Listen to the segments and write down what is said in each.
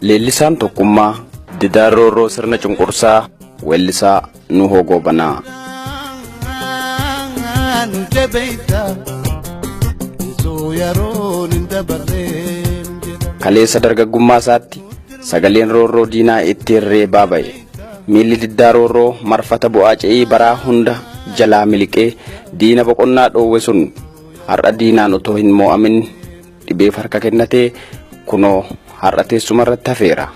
Leellisaan tokkummaa Didaaroo sirna cunqursaa weellisaa Nuhoo Goobanaa. Kaleessa dargaggummaa isaatti sagaleen roorroo diinaa itti reebaa ba'e. Miilli Didaaroo marfata bu'aa ce'ii baraa hunda jalaa miliqee diina boqonnaa dhoowwe sun har'a diinaan otoo hin mo'amin dhibeef harka kennatee kunoo har'a teessuma irratti hafeera.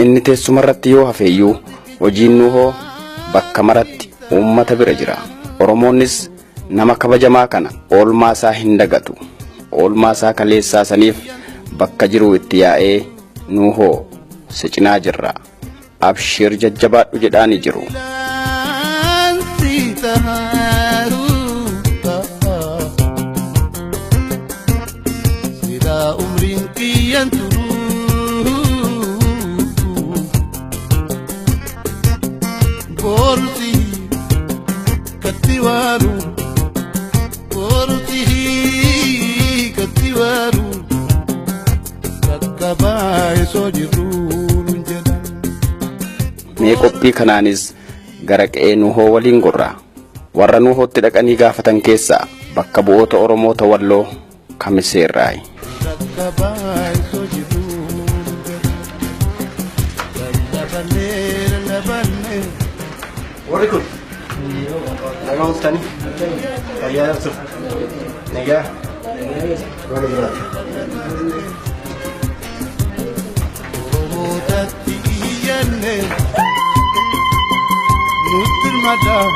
Inni teessuma irratti yoo hafeeyyuu hojiin Nuhoo bakka maratti uummata bira jira. Oromoonnis nama kabajamaa kana oolmaa isaa hin dagatu. Oolmaa isaa kaleessaa saniif bakka jiru itti yaa'ee Nuhoo si cinaa jirra. Abshir jajjabaadhu jedhaani jiru. Mee qophii kanaanis gara qe'ee Nuhoo waliin gorra. Warra Nuhootti dhaqanii gaafatan keessaa bakka bu'oota Oromoota Walloo Kamiseerraayi. Warikun, nagaa ultani, fayyaa jirtu, nagaa, warra biraati. Oromootatti iyyanne, nutti madaa,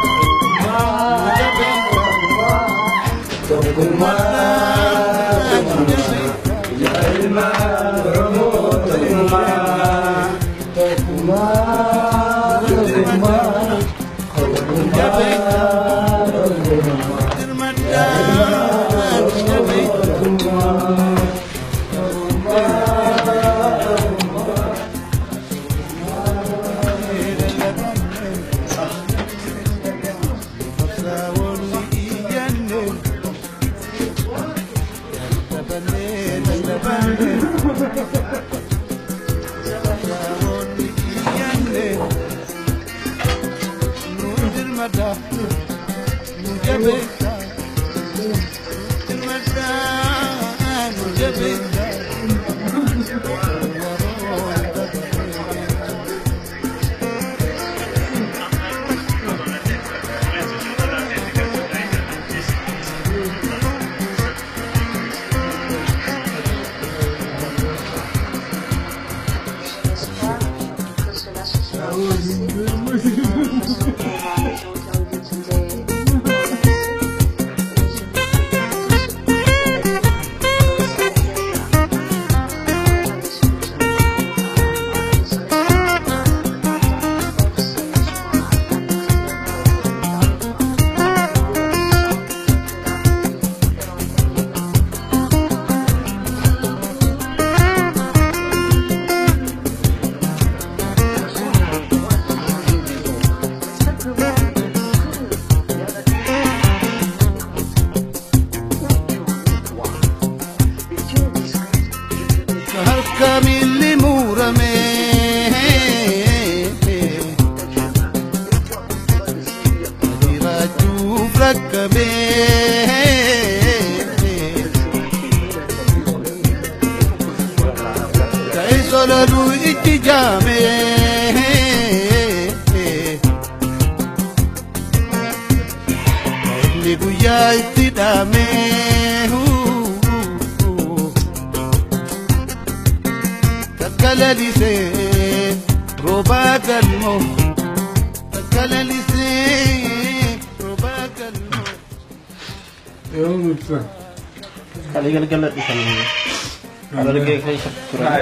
Harargee keessa turan.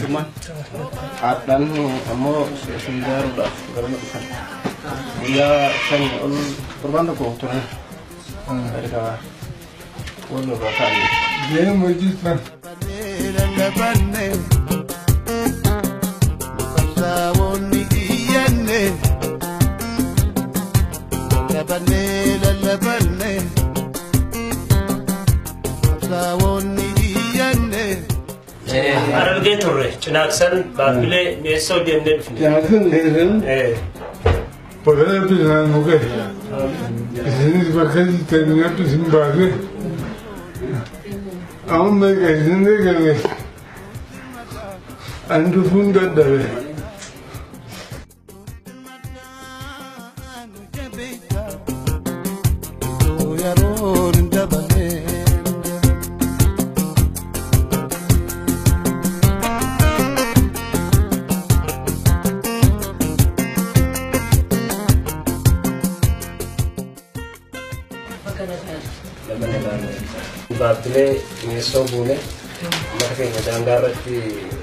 Cuma haadhaan ammoo sinjaaruudhaaf garuma dhufan. Guyyaa shan ol torbaan tokko turan. Erga wal irraa ta'anii. Deemu hojjetan. Saawonni iyyanne. Lallabanne. Saawonni iyyanne. Harargee turre Cinaaksan Baabbilee Meessoo deemnee dhufne. Cinaaksan deesan. Bakka bishaan muke. Isinis bakka jirtanitti isin baase. Amma isin eegale. An dhufuun dadhabe. Baabbilee Meessoo buune mata keenya daangaarratti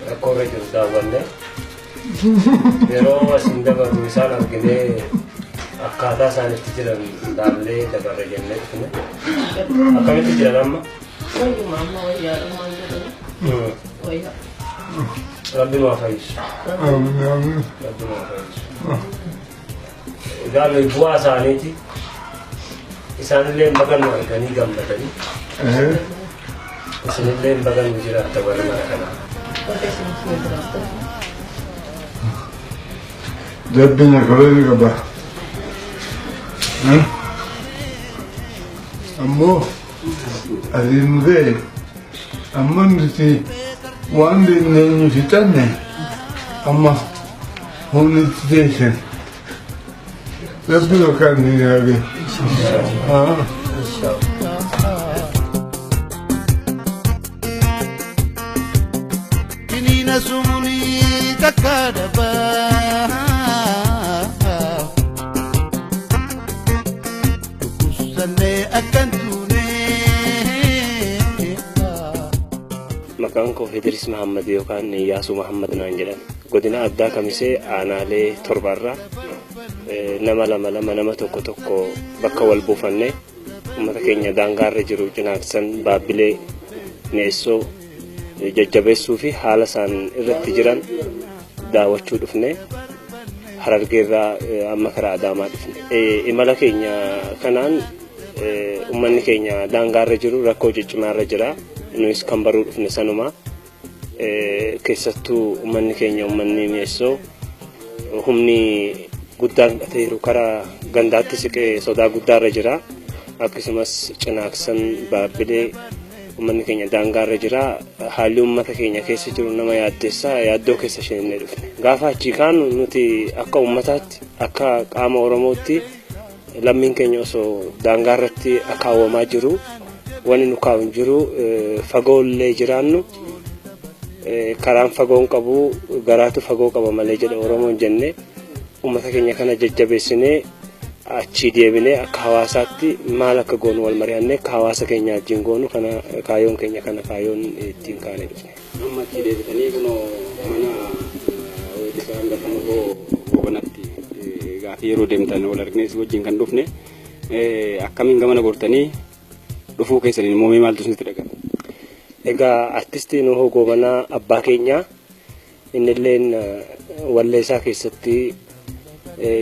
rakkoo irra jiru daawwanne yeroo asiin dabarru isaan arginee akkaataa isaanitti jiran laallee dabarre jennee dhufne. Akkamitti jiran amma? Rabbi nu haa fayyisu. Rabbi nu haa fayyisu. Egaa bu'aa isaaniiti. Isaanillee bagan nu arganii gammadanii. Isinillee bagan nu jiraata warra mana kanaa. Dabbina kabajni qaba. Ammoo asiin ga'e amma nuti waan dandeenyu fixanne amma humnitti teessan. Rabbi yookaan ni yaage. Kinina sumuni takadaba. Kusane akan tune. Maqaan koo Idris Muhammad yookaan Iyyasuu Muhammad naan jedhan. Godina addaa Kamisee aanaalee torbarraa nama lama nama tokko bakka wal buufannee uummata keenya daangaarra jiru Cinaaksan Baabbilee Meessoo jajjabeessuu fi haala isaan irratti jiran daawwachuu dhufne. Harargeerraa amma karaa Adaamaa dhufne. Imala keenya kanaan uummanni keenya daangaarra jiru rakkoo ciccimaarra jira. Nuyis kan baruu dhufne sanuma. Keessattuu uummanni keenya uummanni Meessoo humni guddaan ta'eeru karaa gandaatti siqee sodaa guddaarra jira. Akkasumas Cinaaksan Baabbilee uummanni keenya daangaarra jira. Haalli uummata keenya keessa jiru nama yaaddeessaa yaaddoo keessa isheenillee dhufne. Gaafa achii kaanu nuti akka uummataatti akka qaama Oromootti lammiin keenya osoo daangaarratti akaawwamaa jiru wanni nu kaa'uun jiru fagoollee jiraannu karaan fagoon qabu garaatu fagoo qaba malee jedha Oromoon jenne uummata keenya kana jajjabeessinee achi deebinee akka hawaasaatti maal akka goonu wal mari'annee akka hawaasa keenya wajjin goonu kana kaayoon keenya kana kaayoon ittiin kaanee dhufne. Amma achi deebitanii kunoo mana weellisaan lafa boqonnatti gaafa yeroo deemtan wal argines wajjin kan dhufne akkamiin gamana gortanii dhufuu keessaniin immoo maaltu isinitti dhaga'ame? Egaa artistiin Nuhoo Goobanaa abbaa keenyaa innilleen walleessaa keessatti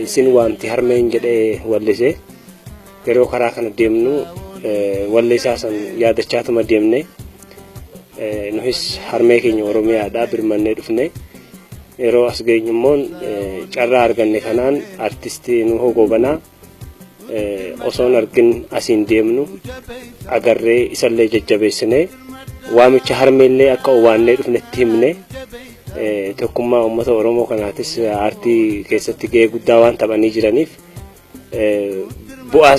isin waamti harmeen jedhee wallisee yeroo karaa kana deemnu walleessaa san yaadachaatuma deemne nuhis harmee keenya Oromiyaadhaa birmannee dhufne yeroo as geenyu immoo carraa arganne kanaan artistii Nuhoo Goobanaa osoon argin asiin deemnu agarree isallee jajjabeessinee waamicha harmeellee akka owaannee dhufnetti himne tokkummaa uummata Oromoo kanaatis aartii keessatti gahee guddaa waan taphanii jiraniif bu'aa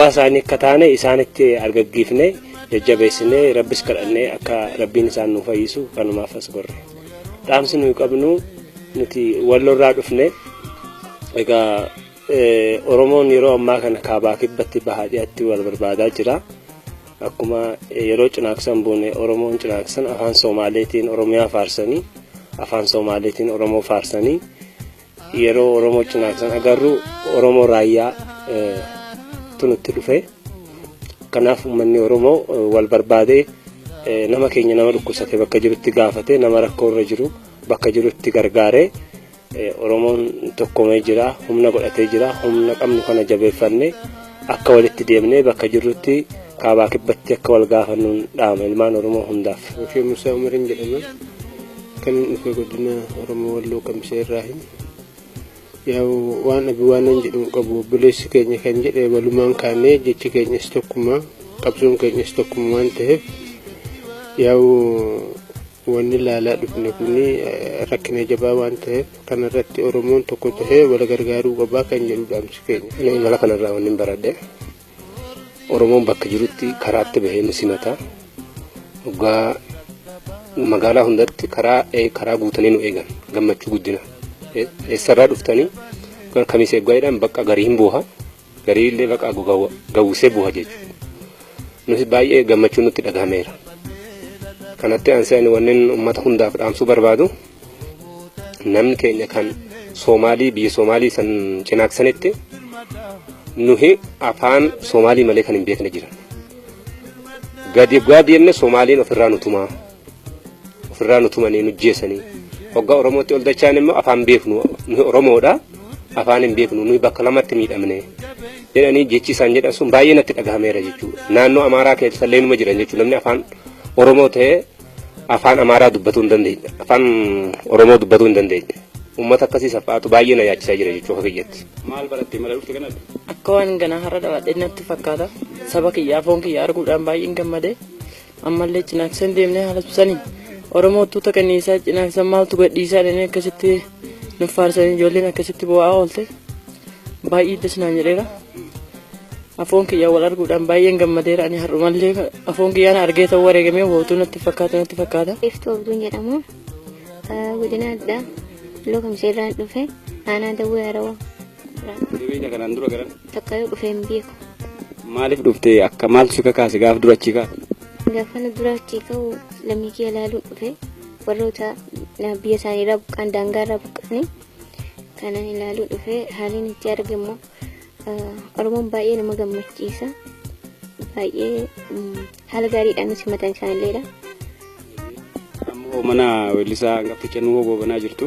isaanii akka taane isaanitti argaggiifne jajjabeessinee rabbis kadhannee akka rabbiin isaan nu fayyisu kanumaaf as gorre. Dhaamsi nuyi qabnu nuti wallorraa dhufne egaa Oromoon yeroo ammaa kana kaabaa kibbatti bahaa dhiyaatti wal barbaadaa jira. akkuma yeroo cinaaksan buune Oromoon cinaaksan afaan Somaaleetiin Oromiyaa faarsanii afaan Somaaleetiin Oromoo faarsanii yeroo Oromoo cinaaksan agarru Oromoo raayyaa tunutti dhufe kanaaf uummanni Oromoo wal barbaadee nama keenya nama dhukkubsate bakka jirutti gaafate nama rakkoo irra jiru bakka jirutti gargaaree Oromoon tokkomee jira humna godhatee jira humna qabnu kana jabeeffanne akka walitti deemnee bakka jirutti kaabaa kibbatti akka wal gaafannuun dhaama ilmaan Oromoo hundaaf. Sheekh Musaa Umariin jedhama kan dhufe godina Oromoo Walloo Qamsee irraa waan abi waan jedhu qabu buleessi keenya kan jedhe walumaan kaanee jechi keenyas tokkuma qabsoon keenyas tokkuma waan ta'eef wanni laalaa dhufne kuni rakkina jabaa waan ta'eef kanarratti Oromoon tokko ta'ee wal gargaaruu qabaa kan jedhu dhaamsi keenya. Imala kanarraa wanni baradhe Oromoon bakka jirutti karaatti bahee nu simata dhugaa magaalaa hundatti karaa guutanii nu eegan gammachuu guddina eessarraa dhuftanii kamis eeggaadhaan bakka garii hin buuha garii illee bakka gawwisee buuha jechuudha. Nuti baay'ee gammachuu nutti dhagahameera. Kanatti ansaan wanneen uummata hundaaf dhaamsuu barbaadu namni keenya kan Soomaalii biyya Soomaalii san cinaaksanitti nuhi afaan Soomaalii malee kan hin beekne jiran. Gadi deemne Soomaaliin ofirraa nutumanii nu jeessanii hoggaa Oromootti ol dachaan immoo afaan beeknu nuhi Oromoodha afaan hin beeknu nuhi bakka lamatti miidhamne jedhanii jechi isaan jedhan sun baay'ee natti dhagahameera jechuudha. Naannoo Amaaraa keessallee numa jiran jechuudha namni afaan Oromoo ta'ee afaan Amaaraa dubbatuu hin dandeenye afaan Oromoo dubbatuu hin dandeenye uummata akkasii safaatu baay'ee na yaachisaa jira jechuudha kiyyatti. Maal barattee mala dhufte kanatti? Akka waan ganaa har'a dhawadhee natti fakkaata saba kiyyaa foon kiyyaa arguudhaan baay'een gammadee ammallee cinaaksan deemnee haala tusanii Oromootu takaniisaa cinaaksan maaltu gadhiisaa dhanii akkasitti nuuf faarsanii ijoolleen akkasitti bu'aa oolte baay'ee dasnaan jedheera. Afoon kiyyaa wal arguudhaan baay'een gammadeera ani har'umallee afoon kiyyaan argee ta'uu wareegamee hootuu natti fakkaata. Iftuu Abduun jedhamu godina addaa Walloo Qamsee irraan dhufe aanaa Dawwee Harawaa. Deebiin kanaan dura garan? Takka yoo dhufe hin beeku. Maaliif dhuftee akka maaltu si kakaase gaafa dura achii kaate? Gaafa dura achii ka'u lammii kiyya ilaaluun dhufe warroota biyya isaanii irraa buqqaan daangaa irraa buqqa'anii kanan ilaaluun dhufe haaliin itti argamu Oromoon baay'ee nama gammachiisa baay'ee haala gaariidhaan nuti simatan isaaniilleedha. Ammoo mana weellisaa Gaafficha Nuhoo goobanaa jirtu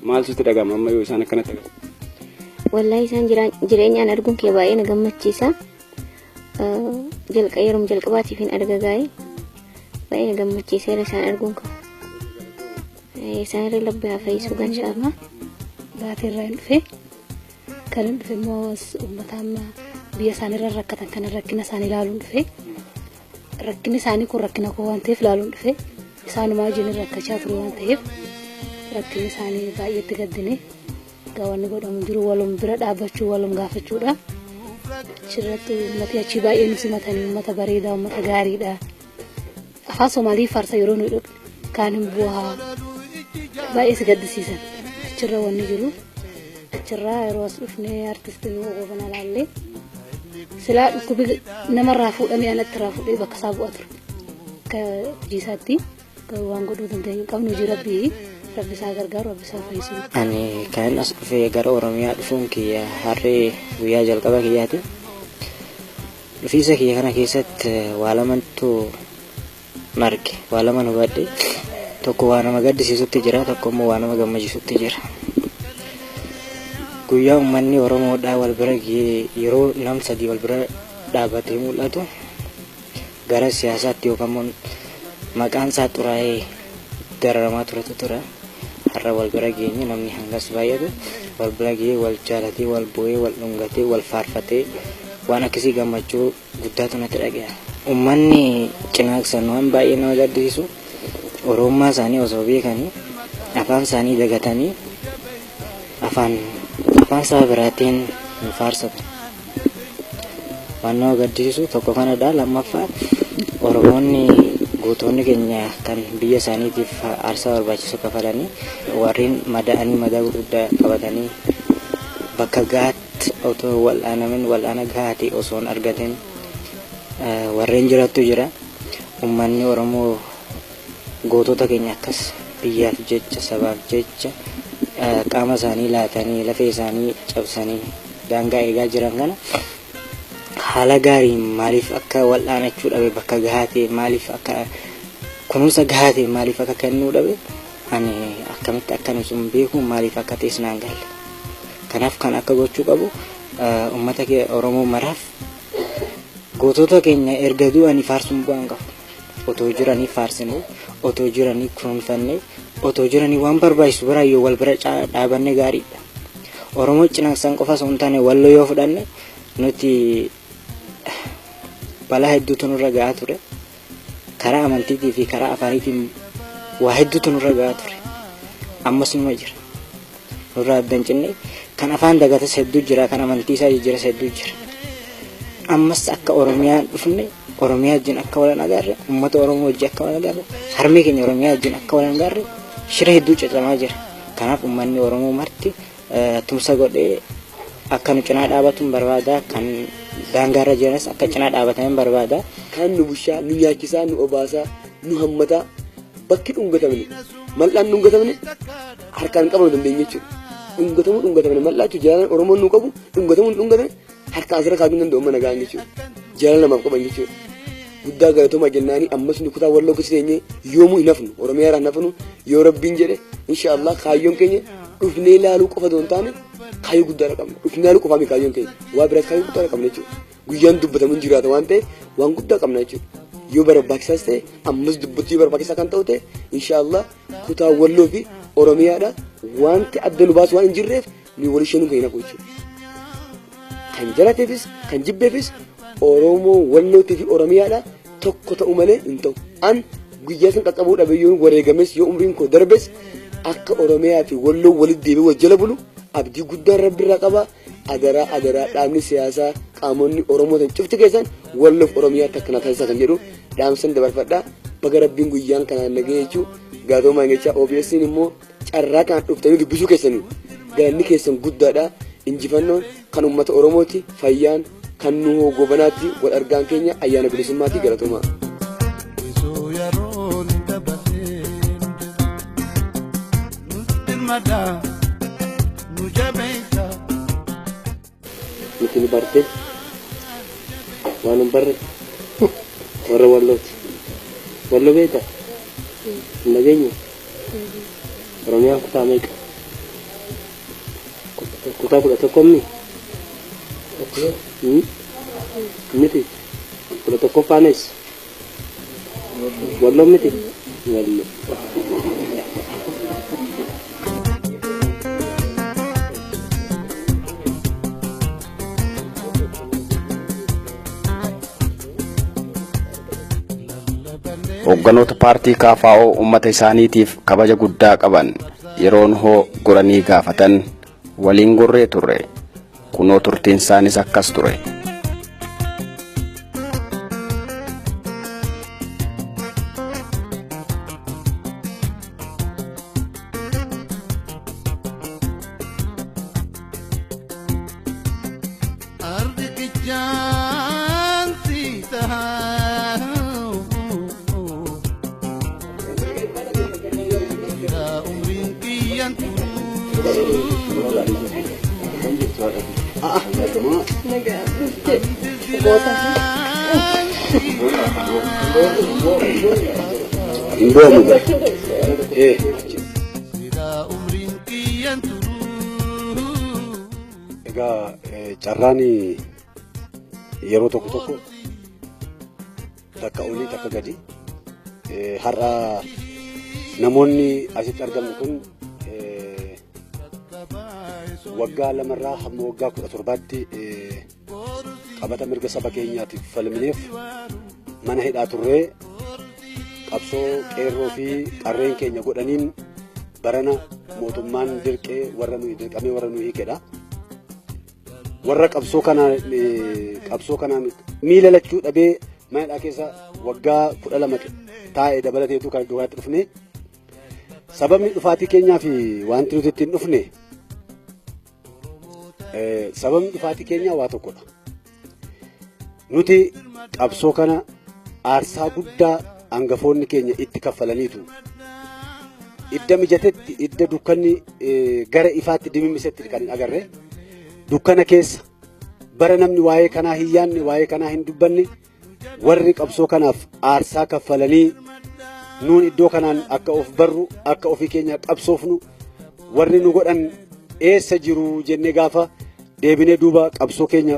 maaltu sitti dhaga'ama amma yoo isaan akkanatti dhaga'ama? Wallaahi isaan jireenyaan arguun kee baay'ee na gammachiisa. Yeroo jalqabaatiif hin arga gaa'e baay'ee na gammachiiseera isaan arguun koo. Isaan irra labbee haa fayyisuu ganshaama. Baatee irraa hin dhufe kan hin dhufe immoo uummata amma biyya isaanii irra rakkatan kana rakkina isaanii ilaaluun dhufe rakkinni isaanii kun rakkina koo waan ta'eef ilaaluun dhufe isaanumaa wajjin rakkachaa ture waan ta'eef rakkinni isaanii baay'eetti gaddine gaawwanni godhamu jiru walum bira dhaabbachuu walum gaafachuudha. Achirratti uummati achii baay'ee nu simatanii uummata bareedaa uummata gaariidha. Afaan Soomaalii faarsa yeroo nu dhaqne kaan hin bu'aa baay'ee si gaddisiisan achirra wanni jiru achirraa yeroo as dhufnee artistii Nuhoo goobanaa laallee silaa dhukkubi namarraa fuudhamee anatti irraa fuudhee bakka isaa bu'aa ture. Akka hojii isaatti waan godhuu dandeenyu qabnu hojii rabbii isaa gargaaru rabbi isaa fayyisuu. Ani kan as dhufee gara Oromiyaa dhufuun kiyya harree guyyaa jalqaba kiyyaati. Dhufiisa kiyya kana keessatti waa lamantu marge waa lama hubadhe tokko waa nama gaddisiisutti jira tokko immoo waa nama gammachiisutti jira. Guyyaa uummanni Oromoodhaa wal bira yeroo nam sadii wal bira dhaabbatee mul'atu gara siyaasaatti yookaan maqaan isaa xuraa'ee dararamaa turetu tura. Har'a wal bira geenye namni hangas baay'atu wal bira gahee wal jaalatee wal boo'ee wal dhungatee wal faarfatee waan akkasii gammachuu guddaatu natti dhaga'e. Uummanni cinaaksan waan baay'ee nama gaddisiisu Oromummaa isaanii osoo beekanii afaan isaanii dagatanii afaan saba biraatiin hin faarsatu. Waan nama gaddisiisu tokko kanadha. Lammaffaa Oromoonni gootonni keenya kan biyya isaaniitiif aarsaa barbaachisu kafalanii warreen madaa'anii madaa gurguddaa qabatanii bakka gahaatti otoo wal'aanamin wal'aana gahaa ta'e osoo hin argatin warreen jiraattu jira. Uummanni Oromoo gootota keenya akkas biyyaaf jecha sabaaf jecha qaama isaanii laatanii lafee isaanii cabsanii daangaa eegaa jiran kana haala gaariin maaliif akka wal'aanachuu dhabe bakka gahaa ta'e maaliif akka kunuunsa gahaa ta'e maaliif akka kennuu dhabe ani akkamitti akkan sun beeku maaliif akka ta'es naan galle. Kanaaf kan akka gochuu qabu uummata Oromoo maraaf gootota keenya erga du'anii faarsuun bu'aan qabu. Otoo jiranii faarsinee otoo jiranii kunuunfannee otoo jiranii waan barbaachisu biraa yoo wal bira dhaabanne gaariidha. Oromoo cinaaqsaan qofa osoo hin taane Walloo yoo fudhanne nuti balaa hedduutu nurra gahaa ture. Karaa amantiitii fi karaa afaaniitiin waa hedduutu nurra gahaa ture. Ammas numa jira. Nurraa adda hin cinne kan afaan dagatas hedduu jira, kan amantii isaa jijjiiras hedduu jira. Ammas akka Oromiyaan dhufne Oromiyaa wajjin akka wal agarre, uummata Oromoo wajjin akka wal agarre, harmee keenya Oromiyaa wajjin akka wal agarre shira hedduu cacamaa jira. Kanaaf uummanni Oromoo marti tumsa godhee akka nu cinaa dhaabatuun barbaada. Kan daangaarra jiranis akka cinaa dhaabatan barbaada. Kan nu bushaa, nu nyaachisaa, nu obaasaa, nu hammataa bakki dhungatamne mal'aan dhungatamne harkaan qabamuu dandeenya jechuudha. Dhungatamne mal'aachuu jaalala Oromoon nu qabu dhungatamne harkaan asirra kaasuu danda'u mana gahaan jechuudha. Jaalala namaaf qaban jechuudha. Guddaa galatoomaa jennaanii ammas nu kutaa Walloo keessa teenyee yoomuu hin hafnu Oromiyaa irraa hin hafnu yoo Rabbiin jedhe inshaallah kaayyoon keenya dhufnee ilaaluu qofa osoo hin taane kaayyoo guddaadha qabna. Dhufnee ilaaluu qofaa miti kaayyoon keenya waa biraas kaayyoo guddaadha qabna jechuudha. Guyyaan dubbatamu hin jiraata waan ta'eef waan guddaa qabna jechuudha. Yoo barbaachisaas ta'e ammas dubbachuu barbaachisaa kan ta'u ta'e inshaallah kutaa Walloo fi Oromiyaadha wanti adda nu baasu waan hin jirreef nu wal isheenuu keenya naqu jechuudha. Kan jalateefis kan jibbeefis Oromoo Wallootii fi Oromiyaadha tokko ta'u malee hin ta'u. An guyyaa san qaqqabuu dhabe yoo wareegames yoo umriin koo darbes akka Oromiyaa fi Walloo walitti deebi'ee wal jala bulu abdii guddaan Rabbi irraa qaba. Adaraa dhaabni siyaasaa qaamonni Oromoo tan cufti keessan Walloof Oromiyaatti akkana taasisaa kan jedhu dhaamsan dabarfadhaa. Baga Rabbiin guyyaan kanaan nagee jechuu gaatoomaa jecha OBS'n immoo carraa kan dhuftanii dubbisuu keessanii galanni keessan guddaadha. Injifannoon kan uummata Oromooti. Fayyaan kan nu gobanaatti wal argaan keenya ayyaana bilisummaatti galatoomaa. Mungkin barte waan barre warra Wallooti. Walloo beekta? Nageenya Oromiyaan kutaa meeqa? Kutaa 11 miti 11 faanes Walloo miti Walloo. Hogganoota paartii KFO uummata isaaniitiif kabaja guddaa qaban yeroon hoo goranii gaafatan waliin gorree turre. Kunoo turtiin isaanis akkas ture. Egaa carraani yeroo tokko takka olii takka gadi har'a namoonni asitti argamu kun waggaa lamarraa hamma waggaa 17tti qabata mirga saba keenyaatiif falmineef mana hidhaa turree qabsoo qeerroo fi qarreen keenya godhaniin barana mootummaan dirqee warra nuyi dirqamee warra nuyi hiikedha. Warra qabsoo kanaan miila lachuu dhabee mana hidhaa keessa waggaa 12 taa'ee dabalateetu kan duratti dhufne. Sababni dhufaatii keenyaa fi wanti nuti ittiin dhufne sababni dhufaatii keenyaa waa tokkodha. Nuti qabsoo kana aarsaa guddaa hangafoonni keenya itti kaffalaniitu. Idda mijatetti idda dukkanni gara ifaatti dimimmisetti kan hin agarre dukkana keessa bara namni waa'ee kanaa hin yaanne waa'ee kanaa hin dubbanne warri qabsoo kanaaf aarsaa kaffalanii nuun iddoo kanaan akka of barru akka ofii keenya qabsoofnu warri nu godhan eessa jiru jennee gaafa deebinee duuba qabsoo keenya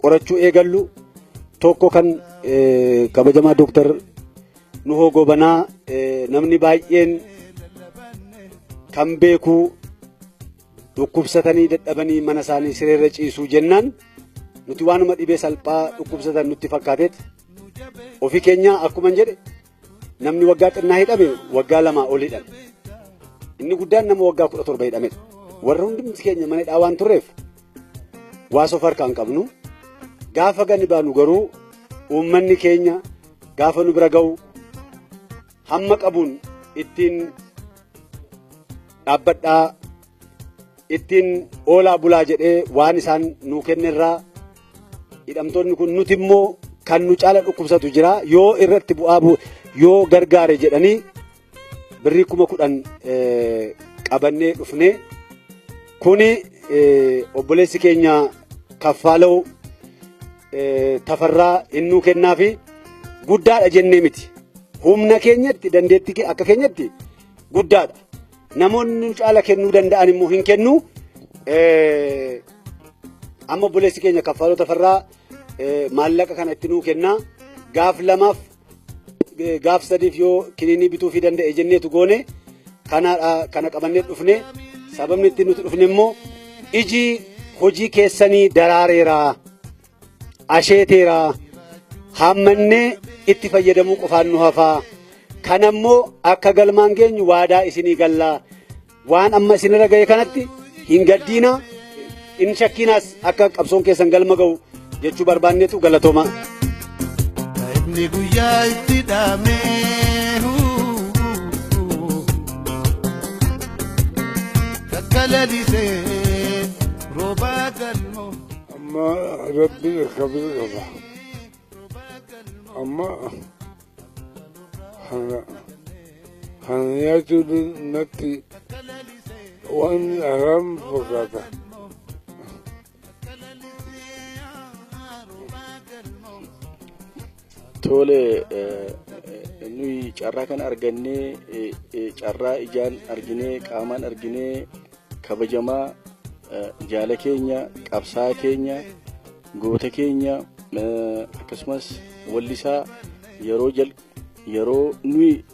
qorachuu eegallu tokko kan kabajamaa Dooktar Nuhoo Gobanaa namni baay'een kan beeku dhukkubsatanii dadhabanii mana isaanii sireerra ciisuu jennaan nuti waanuma dhibee salphaa dhukkubsatan nutti fakkaateet ofii keenya akkuma jedhe namni waggaa xinnaa hidhame waggaa 2 ol hidhame inni guddaan nama waggaa 17 hidhame warra hundumti keenya mana hidhaa waan turreef waas of harkaan qabnu gaafa gani baanu garuu uummanni keenya gaafa nu bira ga'u hamma qabuun ittiin dhaabbadhaa ittiin oolaa bulaa jedhee waan isaan nuu kennerraa hidhamtoonni kun nuti immoo kan nu caala dhukkubsatu jira yoo irratti bu'aa yoo gargaare jedhanii birrii 10,000 qabannee dhufne kuni obboleessi keenya Kaffaaloo Tafarraa innuu kennaafi guddaadha jennee miti humna keenyatti dandeettii akka keenyatti guddaadha namoonni caala kennuu danda'an immoo hin kennu amma obboleessi keenya Kaffaaloo Tafarraa maallaqa kana itti nuu kennaa gaaf 2 gaaf 3 yoo kiniinii bituu fi danda'e jenneetu goone kana qabannee dhufne sababni itti nuti dhufne immoo iji hojii keessanii daraareera asheeteera hammannee itti fayyadamuu qofaan nu hafaa kanammoo akka galmaan geenyu waadaa isinii gallaa waan amma isinirra ga'e kanatti hin gaddiina hin shakkiinaas akka qabsoon keessan galma ga'u jechuu barbaanneetu galatooma. Inni guyyaa itti dhaamee kakkalalisee roobaa galmoo. Amma rabbi kabir qaba. Amma kana nyaachuun natti waan haram fakkaata. Tole nuyi carraa kan argannee carraa ijaan arginee qaamaan arginee kabajamaa jaala keenya qabsaa keenya goota keenya akkasumas wallisaa yeroo nuyi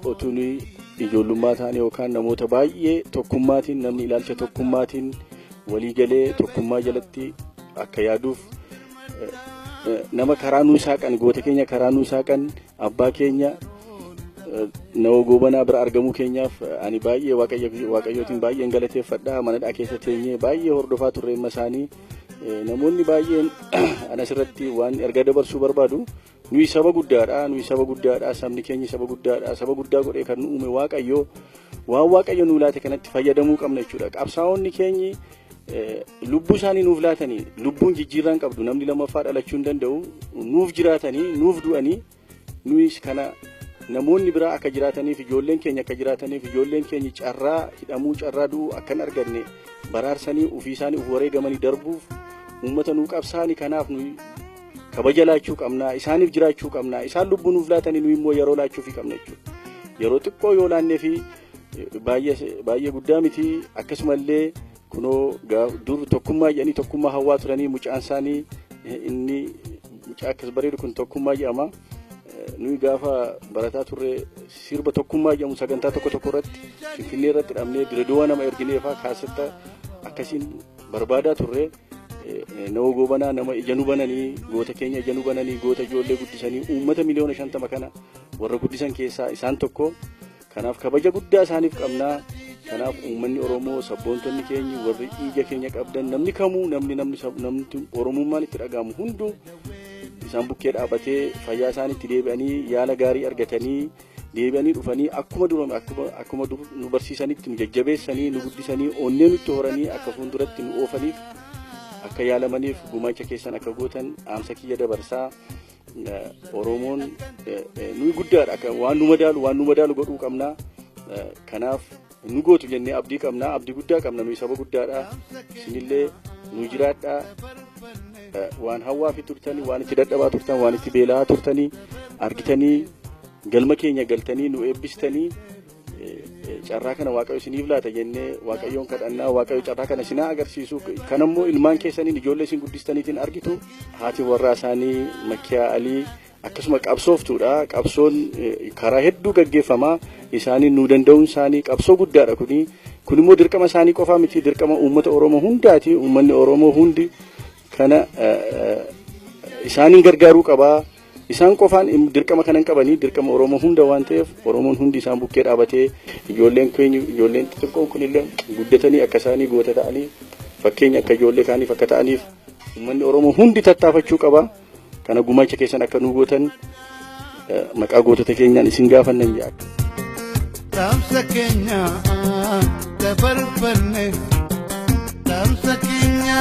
otuu nuyi ijoollummaa ta'an yookaan namoota baay'ee tokkummaatiin namni ilaalcha tokkummaatiin walii galee tokkummaa jalatti akka yaaduuf nama karaa nuu saaqan goota keenya karaa nuu saaqan abbaa keenya Nuhoo Gobanaa bira argamuu keenyaaf ani baay'ee waaqayyootiin baay'een galateeffadha manadhaa keessa teenyee baay'ee hordofaa turre amma isaanii namoonni baay'een anasirratti waan erga dabarsuu barbaadu nuyi saba guddaadha sabni keenya saba guddaa godhee kan nu uume waaqayyoo waan waaqayyo nuu laate kanatti fayyadamuu qabna jechuudha qabsaa'onni keenyi lubbuu isaanii nuuf laatanii lubbuun jijjiirraan qabdu namni lammaffaa dhalachuu hin danda'u nuuf jiraatanii nuuf du'anii nuyis kana namoonni biraa akka jiraataniif ijoolleen keenya akka jiraataniif ijoolleen keenya carraa hidhamuu carraa du'uu akka hin arganne baraarsanii ofii isaanii of wareegamanii darbuuf uummata nuu qabsaanii kanaaf nuyi kabaja laachuu qabna isaaniif jiraachuu qabna isaan lubbuu nuuf laatanii nuyi immoo yeroo laachuu fi qabna jechuudha yeroo xiqqoo yoo laannee fi baay'ee guddaa miti akkasumallee kunoo dur tokkummaa jedhanii tokkummaa hawaa turanii mucaan isaanii inni mucaa akkas bareedu kun tokkummaa jedhama nuyi gaafa barataa turre sirba tokkummaa jedhamu sagantaa tokko irratti Finfinnee irratti dhabnee Dirreedawaa nama ergineefaa kaasetta akkasiin barbaadaa turre Nuhoo Gobanaa nama ijanu bananii goota keenya ijanu bananii goota ijoollee guddisanii uummata miliyoona 50 kana warra guddisan keessaa isaan tokko kanaaf kabaja guddaa isaaniif qabnaa kanaaf uummanni Oromoo sabboontonni keenya warri ija keenya qabdan namni kamuu namni Oromummaan itti dhagahamu hunduu isaan bukkee dhaabatee fayyaa isaaniitti deebi'anii yaala gaarii argatanii deebi'anii dhufanii akkuma nu barsiisanitti nu jajjabeessanii nu guddisanii onnee nutti horanii akka fuulduratti nu oofaniif akka yaalamaniif gumaacha keessan akka gootan dhaamsa kiyya dabarsaa. Oromoon nuyi guddaadha akka waan nu madaalu godhuu qabna. Kanaaf nu gootu jennee abdii qabna, abdii guddaa qabna, nuyi saba guddaadha. Isinillee nu jiraadha. Waan hawwaa fi turtanii, waan itti dadhabaa turtan, waan itti beelaa turtanii argitanii galma keenya galtanii nu eebbistanii carraa kana Waaqayyo isiniif laata jennee Waaqayyoon kadhannaa. Waaqayyo carraa kana isinaa agarsiisu. Kanammoo ilmaan keessaniin ijoollee isin guddistaniitiin argitu. Haati warraa isaanii Makkiyaa Alii akkasuma qabsooftuudha. Qabsoon karaa hedduu gaggeeffamaa. Isaanii nu danda'uun isaanii qabsoo guddaadha kuni. Kun immoo dirqama isaanii qofaa miti, dirqama uummata Oromoo hundaati. Uummanni Oromoo hundi kana isaaniin gargaaruu qabaa. Isaan qofaan dirqama kanan qabanii dirqama Oromoo hunda waan ta'eef Oromoon hundi isaan bukkee dhaabatee ijoolleen keenya ijoolleen xixiqqoon kunillee guddatanii akka isaanii goota ta'anii fakkeenya akka ijoollee kaaniif akka ta'aniif uummanni Oromoo hundi tattaafachuu qaba. Kana gumaacha keessan akka nu gootan maqaa gootota keenyaan isin gaafannan jedha. Dhaamsa keenya dabarfanne dhaamsa keenya